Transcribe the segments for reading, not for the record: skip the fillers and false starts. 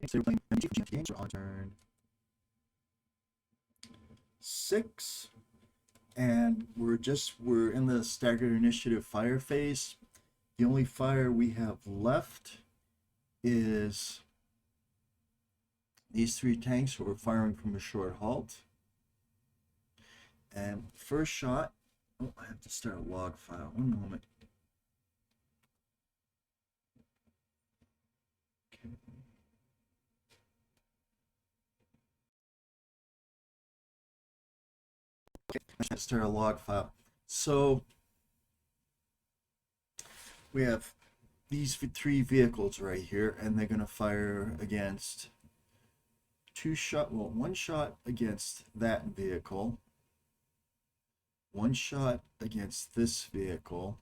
So we're playing MBT GMT games. We're on turn 6, and we're in the staggered initiative fire phase. The only fire we have left is these 3 tanks who are firing from a short halt. And first shot, oh, I have to start a log file. One moment. Okay. I have to start a log file. So we have these 3 vehicles right here, and they're going to fire against one shot against that vehicle, one shot against this vehicle,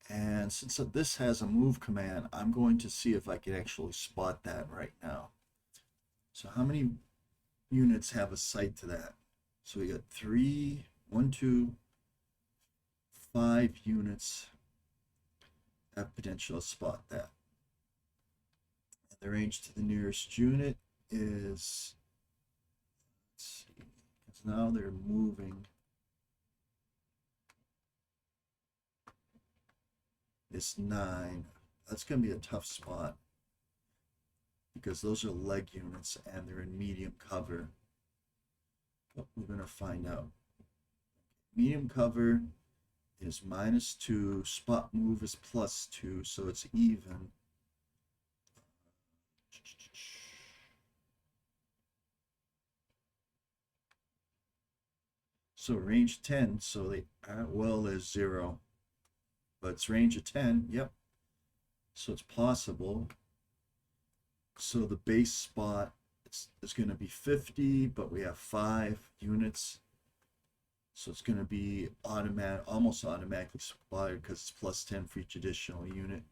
and since this has a move command, I'm going to see if I can actually spot that right now. So how many units have a sight to that? So we got 3, 1, 2, 5 units have potential to spot that. And the range to the nearest unit is, let's see, because now they're moving. It's 9. That's going to be a tough spot because those are leg units and they're in medium cover. But we're going to find out. Medium cover is -2, spot move is +2, so it's even. So range 10, so they well is 0, but it's range of 10. Yep, so it's possible. So the base spot is going to be 50, but we have 5 units, so it's going to be almost automatically spotted because it's +10 for each additional unit.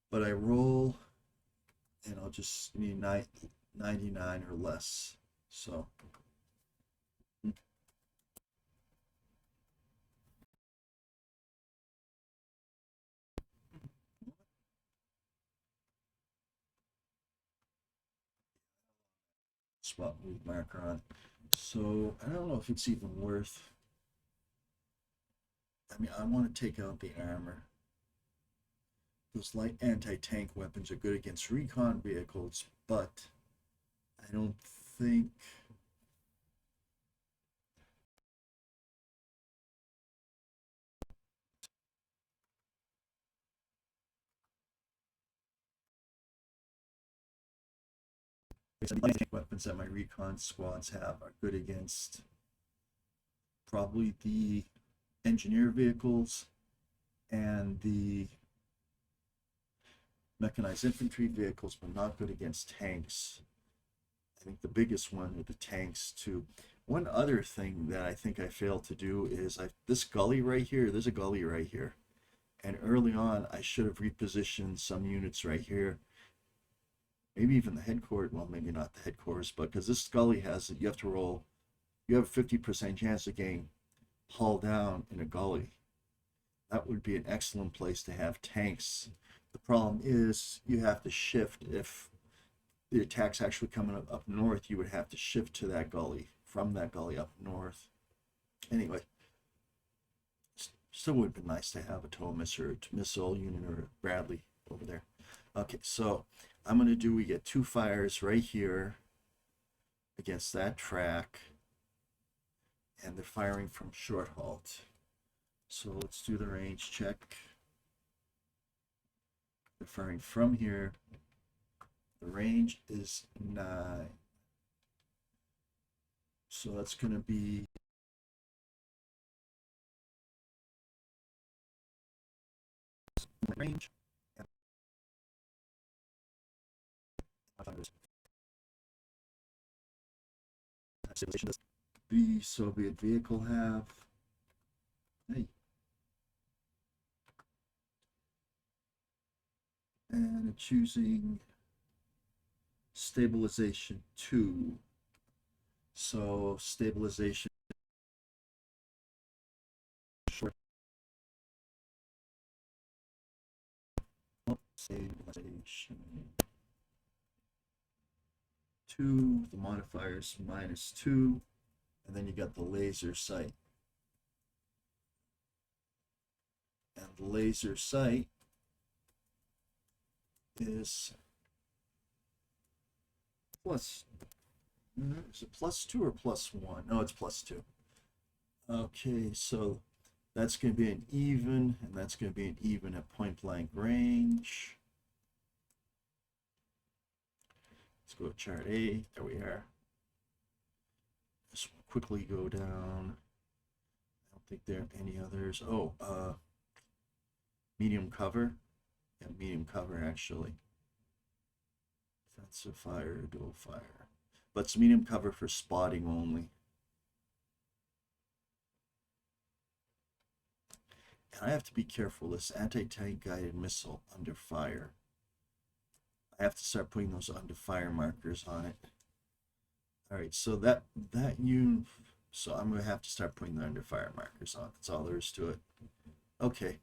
But I roll, and I'll just need 99 or less. So spot move marker on. So I don't know if it's even worth. I mean, I want to take out the armor. Those light anti-tank weapons are good against recon vehicles, but I don't think. The light anti-tank weapons that my recon squads have are good against probably the engineer vehicles and the mechanized infantry vehicles, but not good against tanks. I think the biggest one are the tanks too. One other thing that I think I failed to do is this gully right here, there's a gully right here. And early on, I should have repositioned some units right here. Maybe even the headquarters, well, maybe not the headquarters, but because this gully has, you have to roll, you have a 50% chance of getting hauled down in a gully. That would be an excellent place to have tanks. The problem is you have to shift. If the attack's actually coming up north, you would have to shift to that gully, from that gully up north. Anyway, still would have been nice to have a tow missile unit or a Bradley over there. Okay, so I'm going to do, we get 2 fires right here against that track, and they're firing from short halt. So let's do the range check. They're firing from here. The range is 9. So that's going to be range. The Soviet vehicle have. Hey. And choosing stabilization 2. So stabilization short. Stabilization. 2, the modifiers -2, and then you got the laser sight. And the laser sight is plus, is it +2 or +1? No, it's +2. Okay, so that's going to be an even, and that's going to be an even at point blank range. Let's go to chart A. There we are. Just quickly go down. I don't think there are any others. Oh, medium cover. Yeah, medium cover actually. Defensive fire, dual fire. But it's medium cover for spotting only. And I have to be careful. This anti-tank guided missile under fire. I have to start putting those under fire markers on it. All right, so so I'm gonna have to start putting the under fire markers on. That's all there is to it. Okay.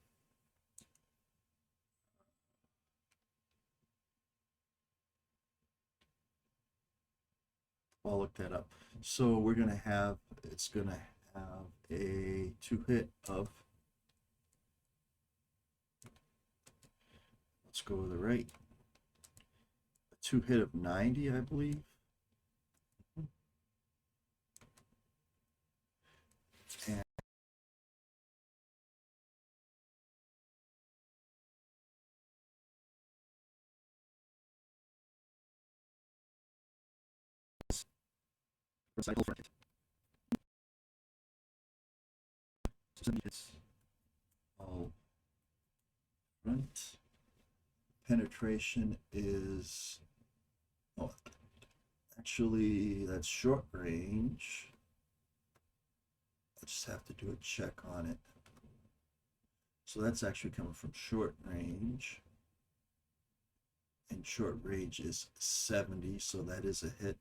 I'll look that up. So we're gonna have, it's gonna have a 2-hit of, let's go to the right, a 2-hit of 90, I believe. And recital front hit. So 70 hits all front. Penetration is, oh, actually that's short range. I just have to do a check on it. So that's actually coming from short range. And short range is 70, so that is a hit.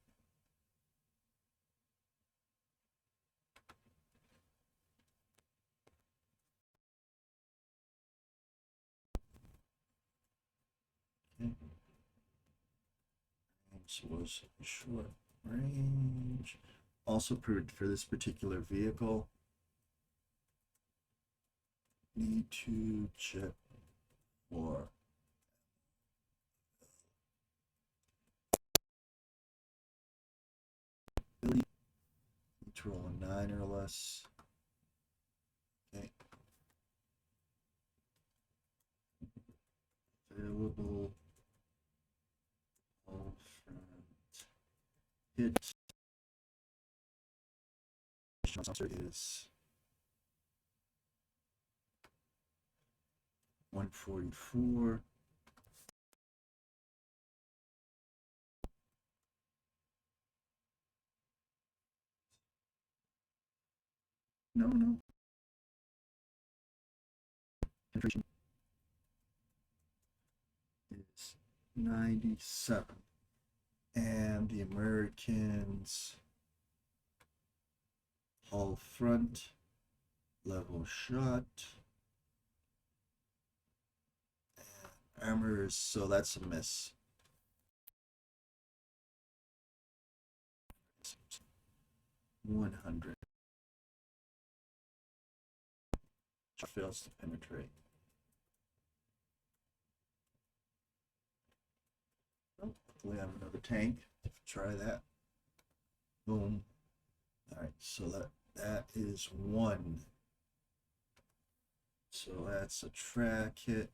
Okay. Range was short range. Also for this particular vehicle, need to check for ability to roll a 9 or less. Okay. Available all front hit. Answer is 144. No. Penetration is 97. And the Americans hull front, level shot. And armor, so that's a miss. 100. Fails to penetrate. Oh, hopefully I have another tank. Try that. Boom. All right, so that is 1. So that's a track hit.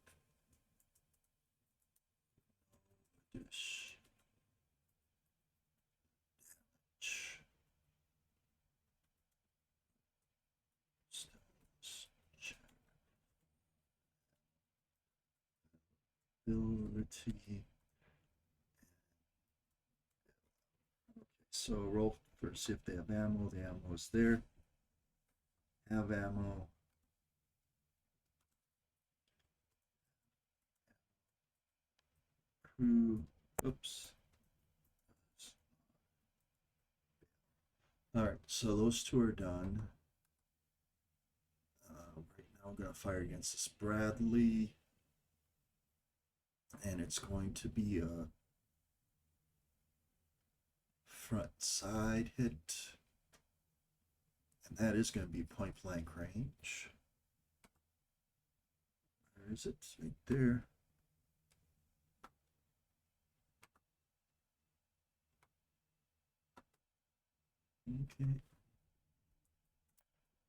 Dish. Ability. Okay, so roll for see if they have ammo. The ammo is there. Have ammo. Crew. Oops. All right, so those 2 are done. Right now I'm going to fire against this Bradley. And it's going to be a front side hit. And that is going to be point blank range. Where is it? Right there. Okay.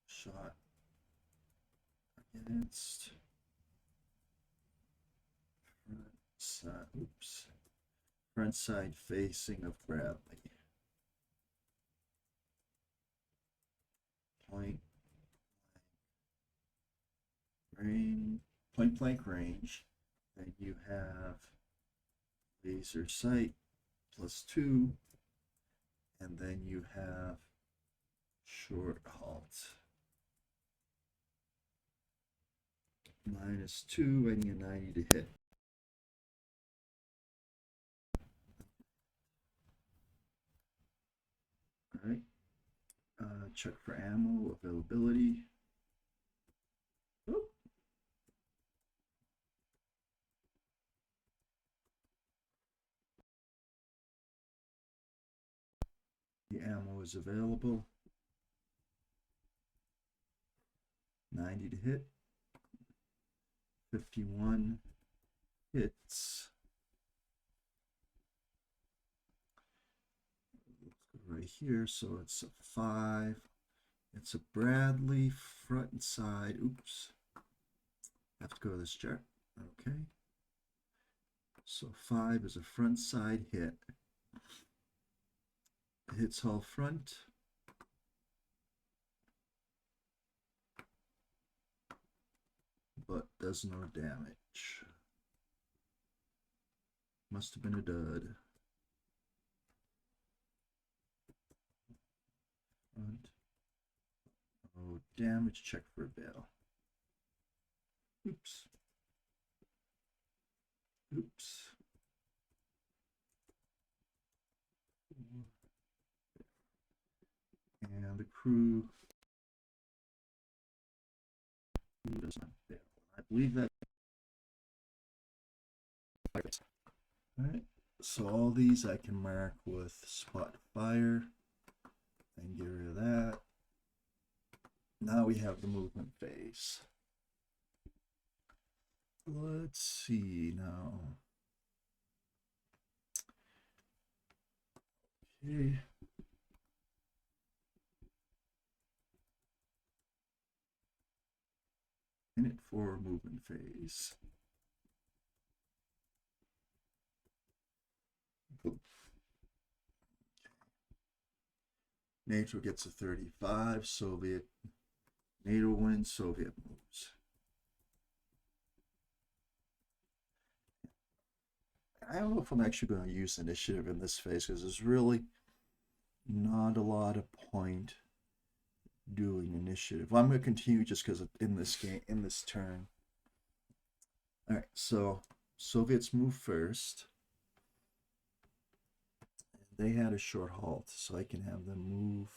Shot against front side. Oops. Front side facing of Bradley. Point range, point blank range. Then you have laser sight +2, and then you have short halt -2. I need a 90 to hit. All right. Check for ammo availability. Oh. The ammo is available. 90 to hit. 51 hits. Right here, so it's a 5. It's a Bradley front and side. Oops. I have to go to this chart. Okay. So 5 is a front side hit. Hits hull front. But does no damage. Must have been a dud. Front. Oh, damage check for bail. Oops. Oops. And the crew does not fail. I believe that. All right. So all these I can mark with spot fire and get rid of that. Now we have the movement phase. Let's see now. Okay. Minute 4 movement phase. NATO gets a 35. Soviet. NATO wins. Soviet moves. I don't know if I'm actually going to use initiative in this phase because there's really not a lot of point doing initiative. Well, I'm going to continue just because in this game, in this turn. All right, so Soviets move first. They had a short halt, so I can have them move.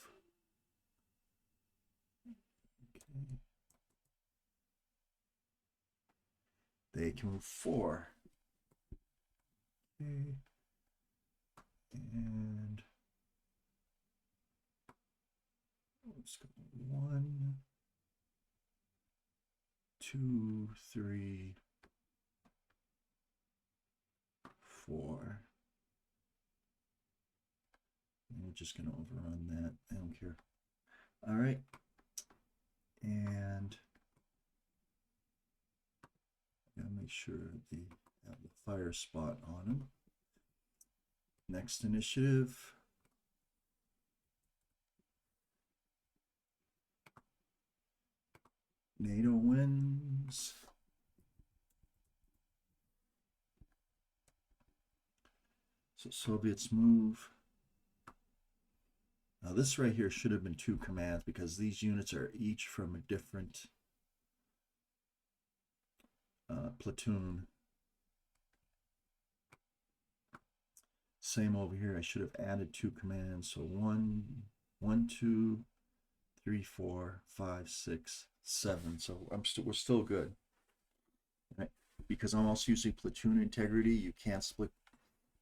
Okay. They can move 4. Okay. And let's go 1, 2, 3, 4. We're just going to overrun that. I don't care. All right. And gotta make sure they have the fire spot on them. Next initiative. NATO wins. So Soviets move. Now this right here should have been 2 commands because these units are each from a different platoon. Same over here. I should have added 2 commands. So 1, 2, 3, 4, 5, 6, 7. So we're still good, right? Because I'm also using platoon integrity. You can't split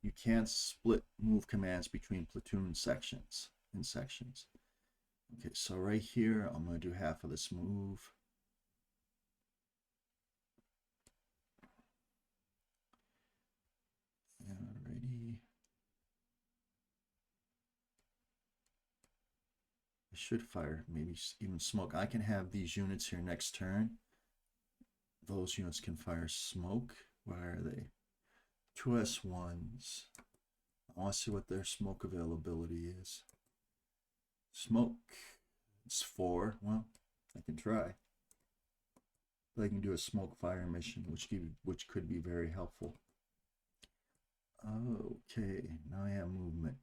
you can't split move commands between platoon sections and sections. Okay, so right here, I'm going to do half of this move. Alrighty. I should fire, maybe even smoke. I can have these units here next turn. Those units can fire smoke. Where are they? 2S1s. I want to see what their smoke availability is. Smoke. It's 4. Well, I can try. But I can do a smoke fire mission, which could be very helpful. Okay, now I have movement.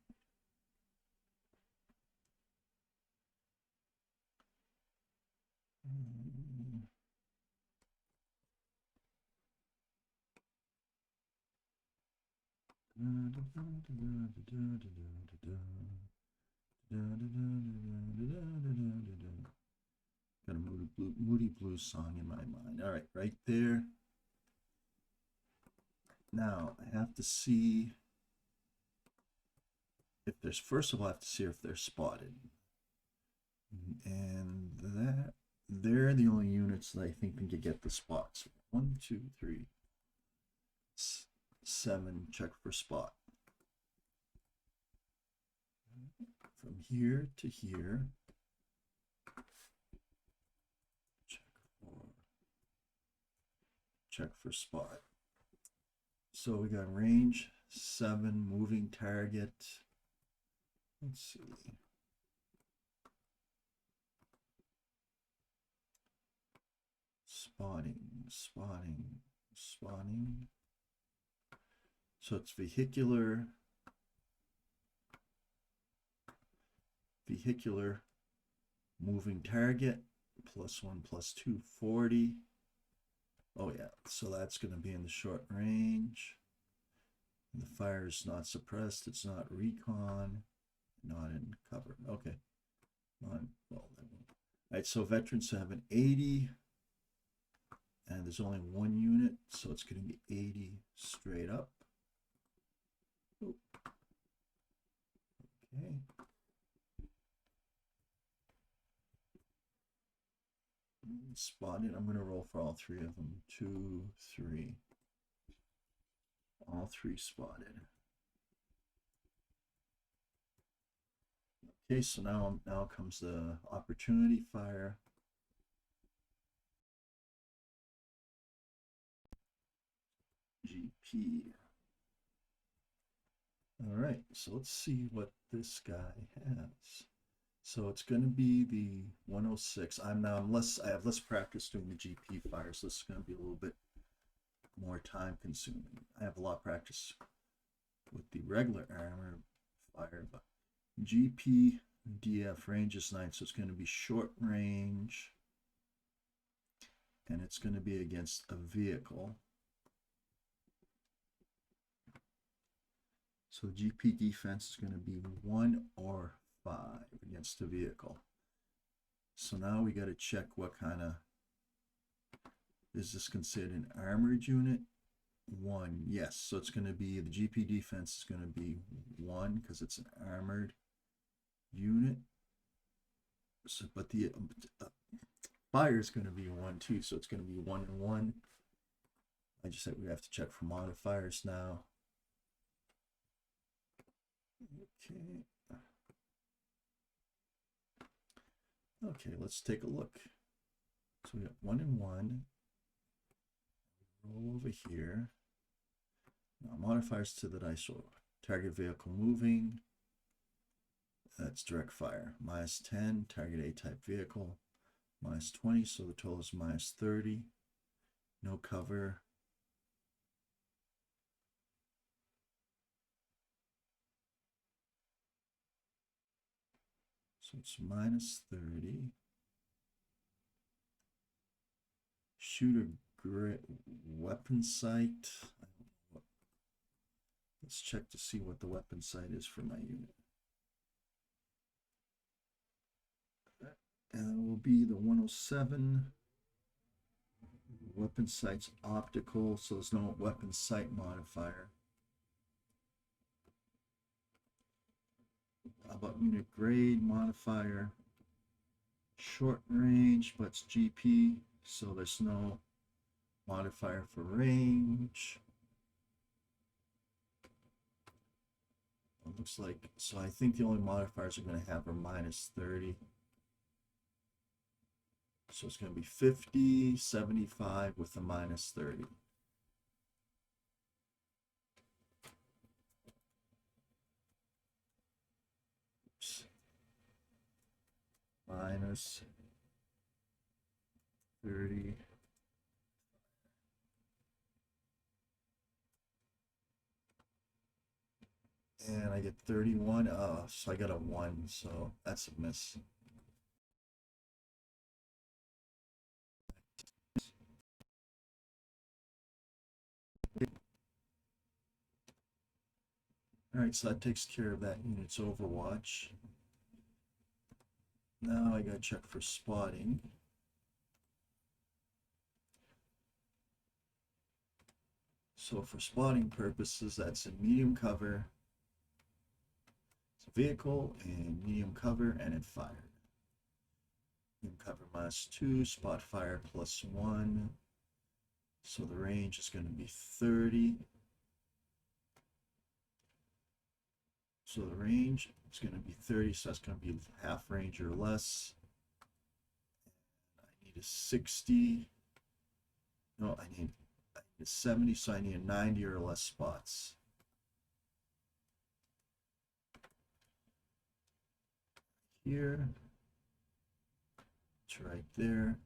Got a moody blues song in my mind. All right, right there. Now I have to see if there's, first of all, I have to see if they're spotted. And that, they're the only units that I think can get the spots. 1, 2, 3, 7, check for spot. From here to here, check for spot. So we got range 7, moving target. Let's see. Spotting. So it's vehicular, moving target, +1, +2, 40. Oh yeah, so that's going to be in the short range. The fire is not suppressed, it's not recon, not in cover. Okay. Well, all right, so veterans have an 80. And there's only one unit, so it's going to be 80 straight up. Oh. Okay. Spotted. I'm going to roll for all 3 of them. 2, 3. All 3 spotted. Okay, so now comes the opportunity fire. GP. All right, so let's see what this guy has. So it's going to be the 106. I have less practice doing the GP fire, so this is going to be a little bit more time consuming. I have a lot of practice with the regular armor fire, but GP DF range is 9, so it's going to be short range, and it's going to be against a vehicle. So GP defense is going to be 1 or 5 against the vehicle. So now we got to check what kind of, is this considered an armored unit? 1, yes. So it's going to be, the GP defense is going to be 1 because it's an armored unit. So, but the fire is going to be 1 too. So it's going to be 1 and 1. I just said we have to check for modifiers now. Okay. Okay, let's take a look. So we got 1 and 1. Roll over here. Now modifiers to the dice roll. Target vehicle moving. That's direct fire. -10. Target A-type vehicle. -20. So the total is -30. No cover. So it's -30. Shooter weapon sight. Let's check to see what the weapon sight is for my unit. And it will be the 107. Weapon sight's optical, so there's no weapon sight modifier. about unit grade modifier. Short range, but it's GP, so there's no modifier for range. It looks like, so I think the only modifiers are going to have are -30. So it's going to be 50, 75 with a -30. Oops. -30. And I get 31. So I got a 1, so that's a miss. Alright, so that takes care of that unit's overwatch. Now I gotta check for spotting. So for spotting purposes, that's in medium cover. It's a vehicle and medium cover, and it fired. Medium cover -2, spot fire +1. So the range is going to be 30. So the range is going to be 30, so that's going to be half range or less. I need a 60. No, I need a 70, so I need a 90 or less spots. Here. It's right there.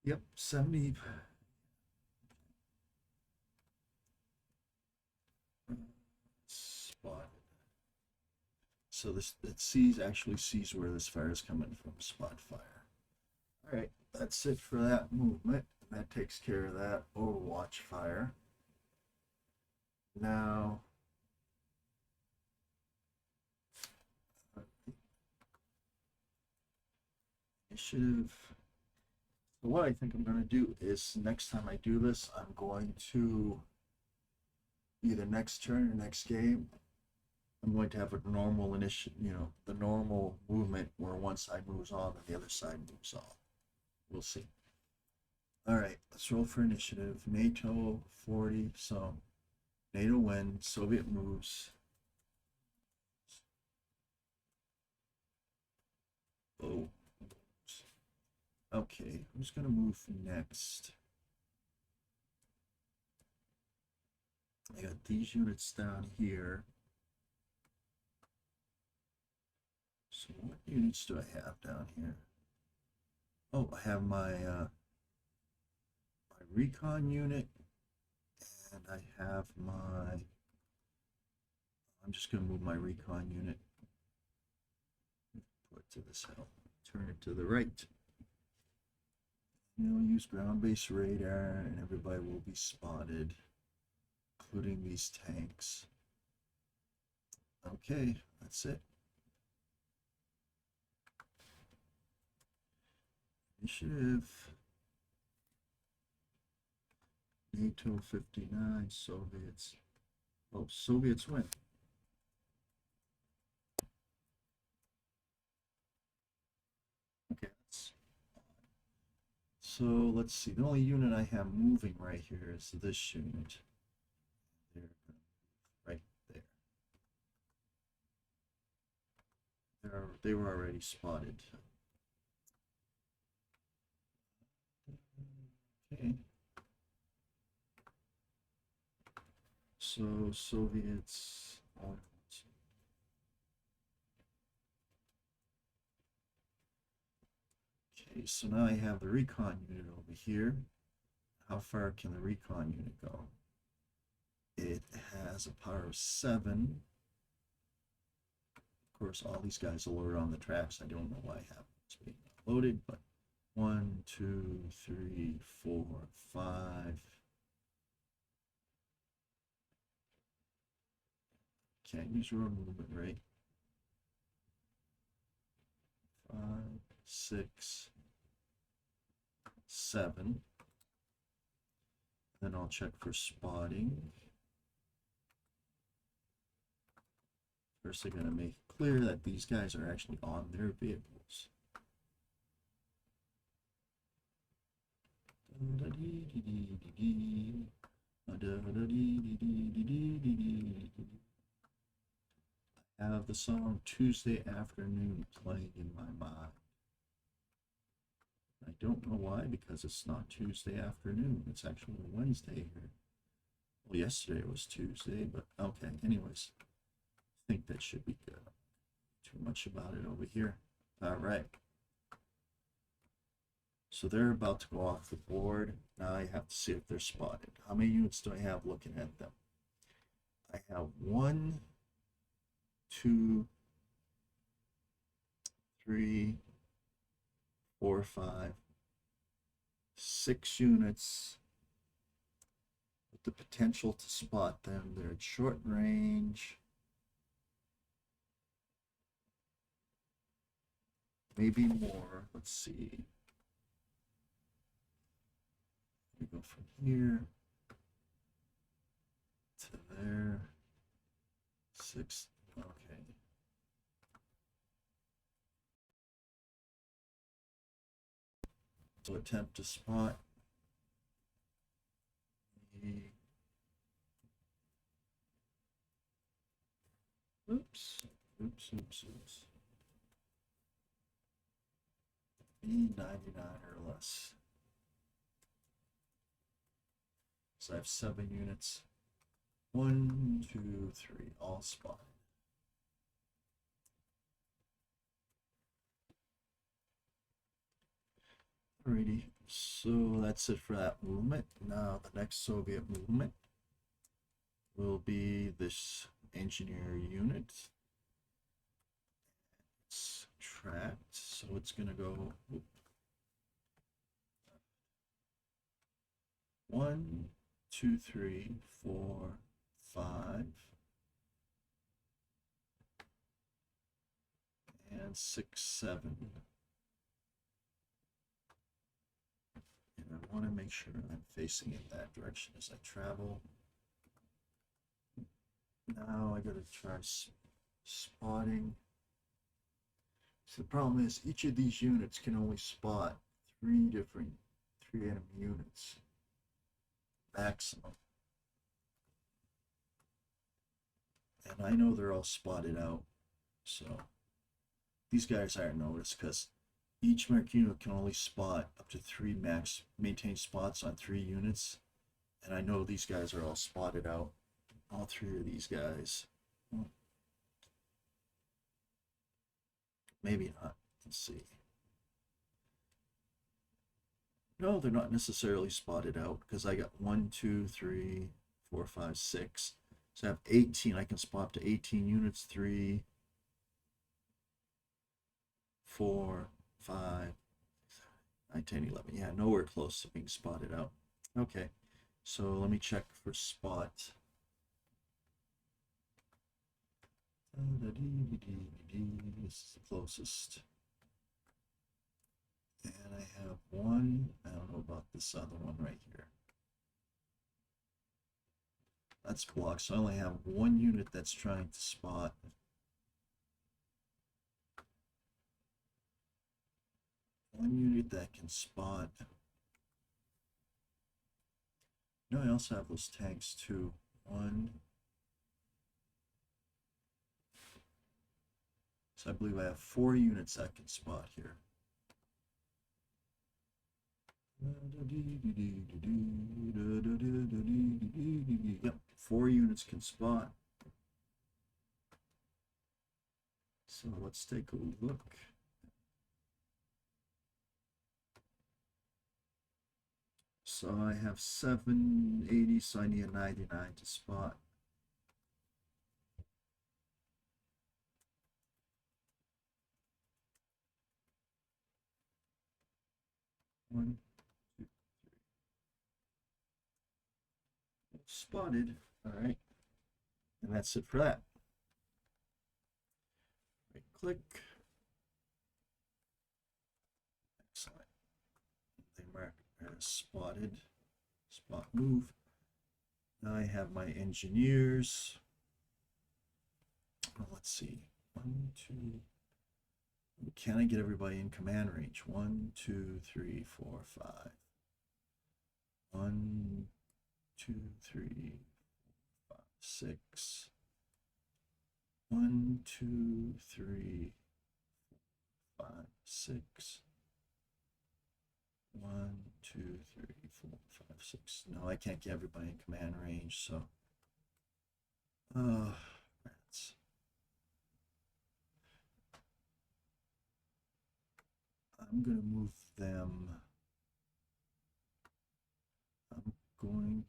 Yep, 70. Spot. So this actually sees where this fire is coming from. Spot fire. All right, that's it for that movement. That takes care of that overwatch fire. Now, initiative. So what I think I'm going to do is next time I do this, I'm going to either next turn or next game, I'm going to have a normal initiative, the normal movement where one side moves on and the other side moves on. We'll see. All right, let's roll for initiative. NATO 40, so NATO wins, Soviet moves. Oh. Okay, who's going to move next? I got these units down here. So what units do I have down here? Oh, I have my recon unit, and I have my. I'm just going to move my recon unit. Put it to this hill. Turn it to the right. Use ground-based radar, and everybody will be spotted, including these tanks. Okay, that's it. Initiative. NATO 59, Soviets. Oh, Soviets win. Okay, so let's see. The only unit I have moving right here is this unit. They're right there. They were already spotted. Okay. So Soviets. Okay, so now I have the recon unit over here. How far can the recon unit go? It has a power of 7. Of course, all these guys are loaded on the tracks. I don't know why I have this being loaded, but 1, 2, 3, 4, 5. Can't use road movement, right? 5. 6, 7. Then I'll check for spotting. First, I gotta make clear that these guys are actually on their vehicles. I have the song Tuesday Afternoon playing in my mind. I don't know why, because it's not Tuesday afternoon. It's actually Wednesday here. Well, yesterday was Tuesday, but okay. Anyways, I think that should be good. Too much about it over here. All right. So they're about to go off the board. Now I have to see if they're spotted. How many units do I have looking at them? I have 1, 2, 3, 4, 5, 6 units with the potential to spot them. They're at short range. Maybe more. Let's see. We go from here to there. 6. Okay. So attempt to spot. Oops. B99 or less. So I have 7 units. 1, 2, 3, all spotted. Alrighty, so that's it for that movement. Now the next Soviet movement will be this engineer unit. It's tracked, so it's gonna go 1, 2, 3, 4, 5, and 6, 7. And I want to make sure I'm facing in that direction as I travel. Now I gotta try spotting. So the problem is each of these units can only spot 3 enemy units maximum. And I know they're all spotted out, so these guys aren't noticed because each mark unit can only spot up to 3 max maintained spots on 3 units. And I know these guys are all spotted out. All 3 of these guys. Well, maybe not. Let's see. No, they're not necessarily spotted out because I got 1, 2, 3, 4, 5, 6. So I have 18. I can spot up to 18 units. 3, 4, 5, 9, 10, 11. Yeah, nowhere close to being spotted out. Okay, so let me check for spot. This is the closest. And I have 1. I don't know about this other one right here. That's blocked, so I only have 1 unit that's trying to spot. One unit that can spot. No, I also have those tanks too. 1. So I believe I have 4 units that can spot here. Yep, 4 units can spot. So let's take a look. So I have 780, so I need a 99 to spot. One, 2, 3. Spotted. All right. And that's it for that. Right click. spotted. Spot move. Now I have my engineers. Well, let's see. 1, 2. Can I get everybody in command range? 1, 2, 3, 4, 5. 1, 2, 3, 4, 5, 6. 1, 2, 3, 4, 5, 6. 1, 2, 3, 4, 5, 6. No, I can't get everybody in command range, so. Rats. I'm going to move them. I'm going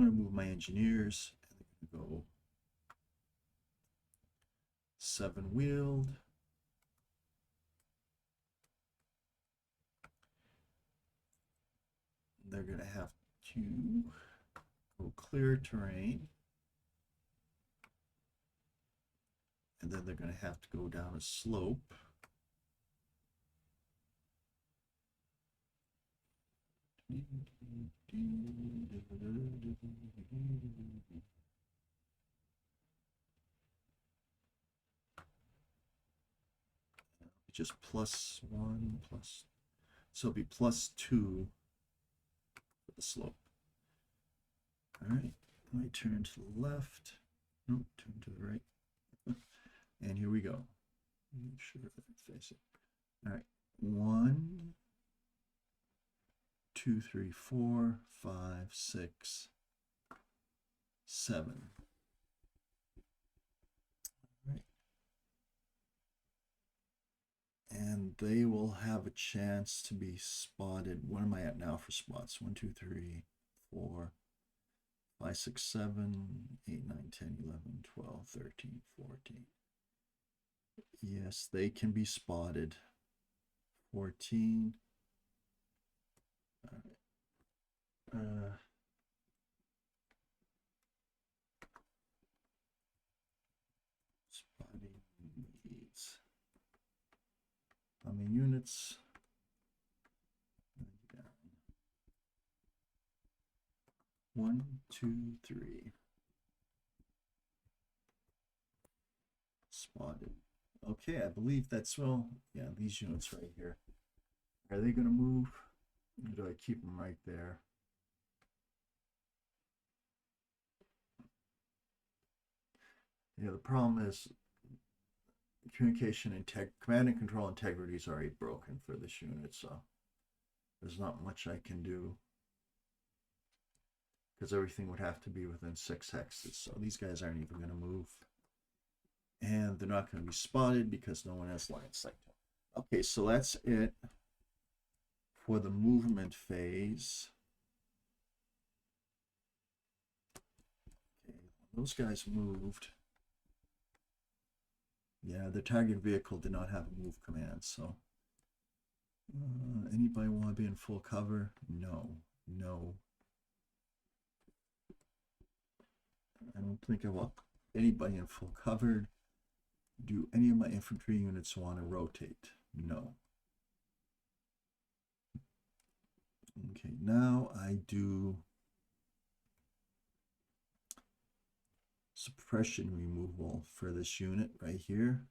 to move my engineers, and they're going to go 7-wheeled. They're going to have to go clear terrain. And then they're going to have to go down a slope. Just +1 plus, so it'll be +2 for the slope. All right, let me turn to the left. Nope, turn to the right. And here we go. Make sure I face it. All right, 1, 2, 3, 4, 5, 6, 7. All right. And they will have a chance to be spotted. What am I at now for spots? 1, 2, 3, 4, 5, 6, 7, 8, 9, 10, 11, 12, 13, 14. Yes, they can be spotted. 14. All right. Spotting needs. How many units? Down. 1, 2, 3. Spotted. Okay, I believe that's, well, yeah, these units right here. Are they going to move? Or do I keep them right there? Yeah, the problem is communication and command and control integrity is already broken for this unit, so there's not much I can do because everything would have to be within 6 hexes. So these guys aren't even going to move. And they're not going to be spotted because no one has line of sight. Okay, so that's it for the movement phase. Okay, those guys moved. Yeah, the target vehicle did not have a move command, so. Anybody want to be in full cover? No, no. I don't think I want anybody in full cover. Do any of my infantry units want to rotate? No. Okay, now I do suppression removal for this unit right here.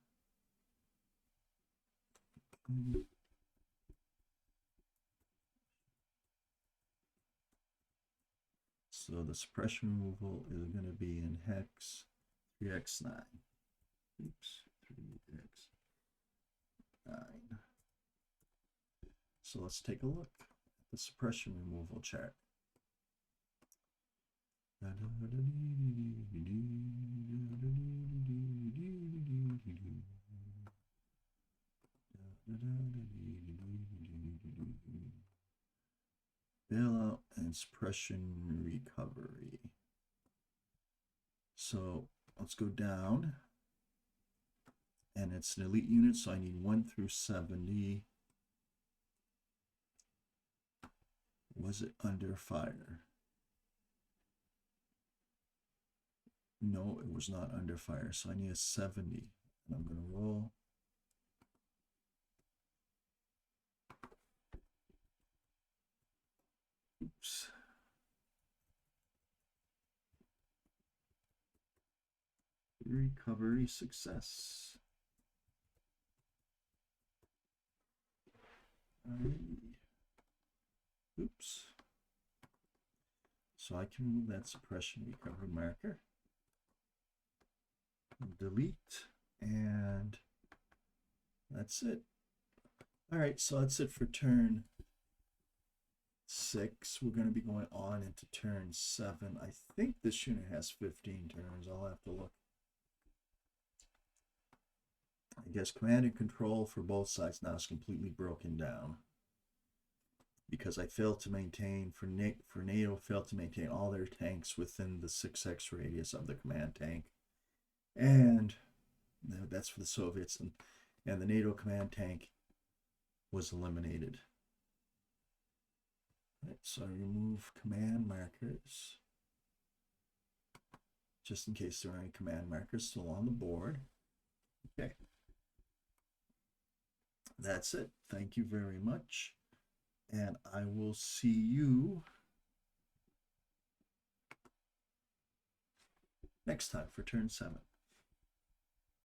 So the suppression removal is going to be in hex 3x9. Oops, 3x9. So let's take a look at the suppression removal chart. Bailout and suppression recovery. So let's go down. And it's an elite unit, so I need 1 through 70. Was it under fire? No, it was not under fire, so I need a 70. And I'm going to roll. Oops. Recovery success. Oops. So I can remove that suppression recovery marker. Delete, and that's it. All right, so that's it for turn 6. We're going to be going on into turn 7. I think this unit has 15 turns. I'll have to look. I guess command and control for both sides now is completely broken down, because I failed to maintain, for NATO, failed to maintain all their tanks within the 6x radius of the command tank. And that's for the Soviets, and the NATO command tank was eliminated. Right, so I remove command markers, just in case there are any command markers still on the board. Okay. That's it. Thank you very much. And I will see you next time for turn 7.